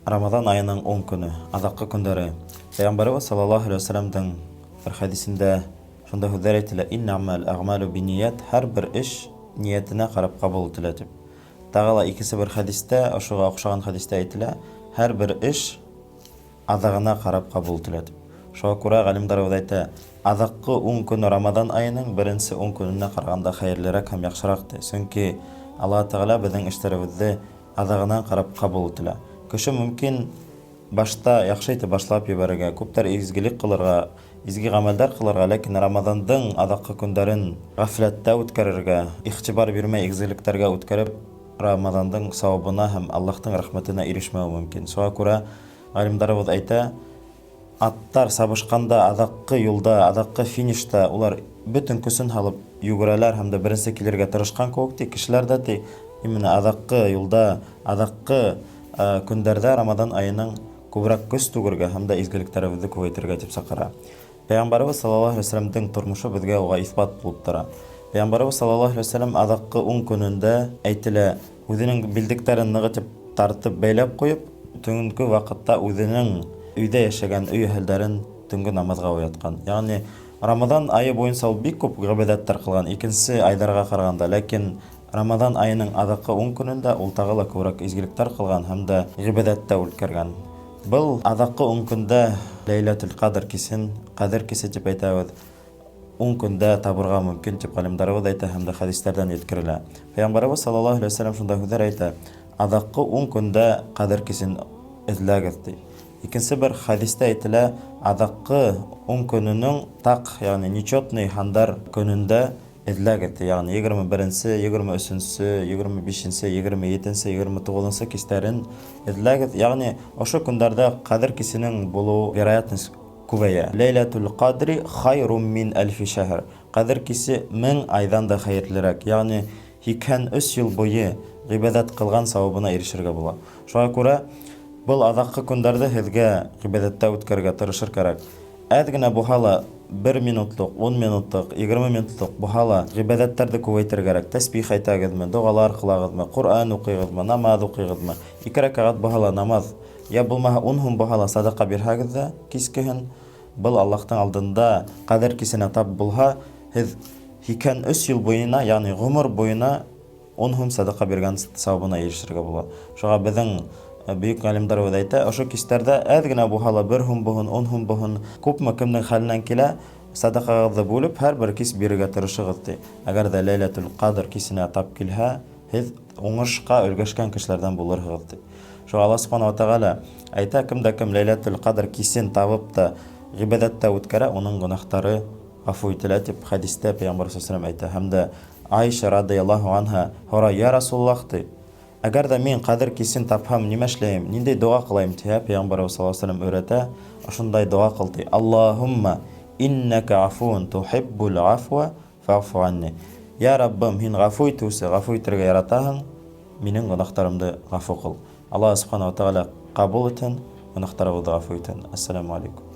Рамадан айының 10 көне, адаккы көндәре. Пәйгамбәрбез саллаллаһу алейхи ва салламның бер хадисендә шунда һүзләр әйтелә: "Иннамал аъмалу бинният", һәр бер эш ниятенә карап кабул ителә дип. Тагыла икенче бер хадистә, ошыга охшаган хадистә әйтелә: "Һәр бер эш адагына карап кабул ителә" дип. Шуңа күрә галимнәр әйтә: "Адаккы 10 көне Рамадан айының беренче 10 көненә караганда хәерлерәк һәм яхшырак" ди. Чөнки Аллаһ Тәгалә безнең эшләребезне адагына карап кабул ителә. Кеше мөмкин башта яхшы итеп башлап ебәрергә, күптәр изгелек кылырга, изге гамәлләр кылырга, ләкин Рамадандың адаккы көндәрен гафләттә үткәрергә, игътибар бирмәй изгелекләргә үткәреп, Рамадандың савабына һәм Аллаһтың рәхмәтенә ирешмәү мөмкин. Шуңа күрә галимнәребез әйтә: аттар сабышканда, адаккы юлда, адаккы финишта улар бөтен көсөн һалып йөгерәләр һәм дә беренче килергә тырышкан кебек ди, кешеләр дә ди, именно адаккы юлда, адаккы көндәрдә Рамадан айының күбрәк көч түгергә һәм дә изгелекләребезне күбәйтергә дип сакыра. Пәйгамбәрбез саллаллаһу алейхи ва салламның тормышы безгә уга исбат булып тора. Пәйгамбәрбез саллаллаһу алейхи ва саллям адаккы 10 көнендә әйтелә, үзенең билдекләрен ныгытып тартып бәйләп куеп, төнге вакытта үзенең өйдә яшәгән өй әһелләрен төнге намазга уяткан. Ягъни Рамадан айы буенча ул бик күп гыйбадәтләр кылган, икенче айдарга караганда, ләкин Рамадан айының адаккы 10 көнендә ул тагы ла күбрәк изгелекләр кылган һәм дә гыйбадәттә үткәргән. Был адаккы 10 көндә Ләйләтул Кадр кисен, Кадр кисе дип әйтәбез, 10 көндә табырга мөмкин дип галимнәребез әйтә һәм дә хадисләрдән yetkерелә. Пәйгамбәрбез саллаллаһу алейхи ва саллям шунда һүзләр әйтә: "Адаккы 10 көндә Кадр кисен эзләгез" ди. Икенче бер хадистә әйтелә: "Адаккы 10 көненең так, ягъни нечетный хандар көнендә эзләгез", ягъни 21-нче, 23-нче, 25-нче, 27-нче, 29-нче кистәрен эзләгез. Ягъни ошо көндәрдә Кадр кисенең булу вероятность күбәя. Ләйләтул Кадри хайрун мин альфи шаһр. Кадр кисе 1000 айдан да хәерлерәк. Ягъни 83 ел буе гыйбадәт кылган савабына ирешергә була. Шуңа күрә был адаккы көндәрдә һезгә гыйбадәттә үткәрергә тырышыр кирәк. Әз генә булһа 1 минутлык, 10 минутлык, 20 минутлык булһа гыйбадәтләрне күбәйтергә кирәк. Тәсбих әйтәгезме, дугалар кылагызмы, Кур'ан укыйгызмы, намаз укыйгызмы, 2 рәкъәт булһа намаз, я булмаһа 10 һум булһа садака бирһәгез дә кискеһен, был Аллаһтың алдында Кадр кисенә тап булһа, һез 83 ел буена, ягъни гомер буена 10 һум садака биргән савабына ирешергә була. Шуңа безнең бөек галимнәр әйтә, ошо кистәрдә әз генә булһа 1 һум булһын, 10 һум булһын, күпме кемнең хәленнән килә, садакагызды бүлеп һәр бер кис бирергә тырышыгыз ди. Әгәр дә Ләйләтул Кадр кисенә тап килһә, һез уңышка өлгәшкән кешеләрдән булырсыз ди. Шуңа Аллаһ Субханаһу ва Тәгалә әйтә, кемдә кем Ләйләтул Кадр кисен табып та гыйбадәттә үткәрә, уның гөнаһлары гафу ителә дип хадистә Пәйгамбәр саллаллаһу алейхи ва саллям әйтә. Һәм дә Айша радиллаһу анха һора: "Я Расулуллаһ, әгәр дә мин Кадр кисен тапһам, нимә эшләйем? Ниндәй дуа кылайым?" Тия Пәйгамбәр саллаллаһу алейхи ва саллям өйрәтә, ошондай дуа кыл ди: "Аллаһумма иннака афуун тухиббул афва фаъфу анни". Я Раббым, һин гафу итүче, гафу итәргә яратаһың, минең гөнаһларымды гафу кыл. Аллаһ Субханаһу ва Тәгалә кабул итен, гөнаһларыбызды гафу итен. Ассаламу алейкум.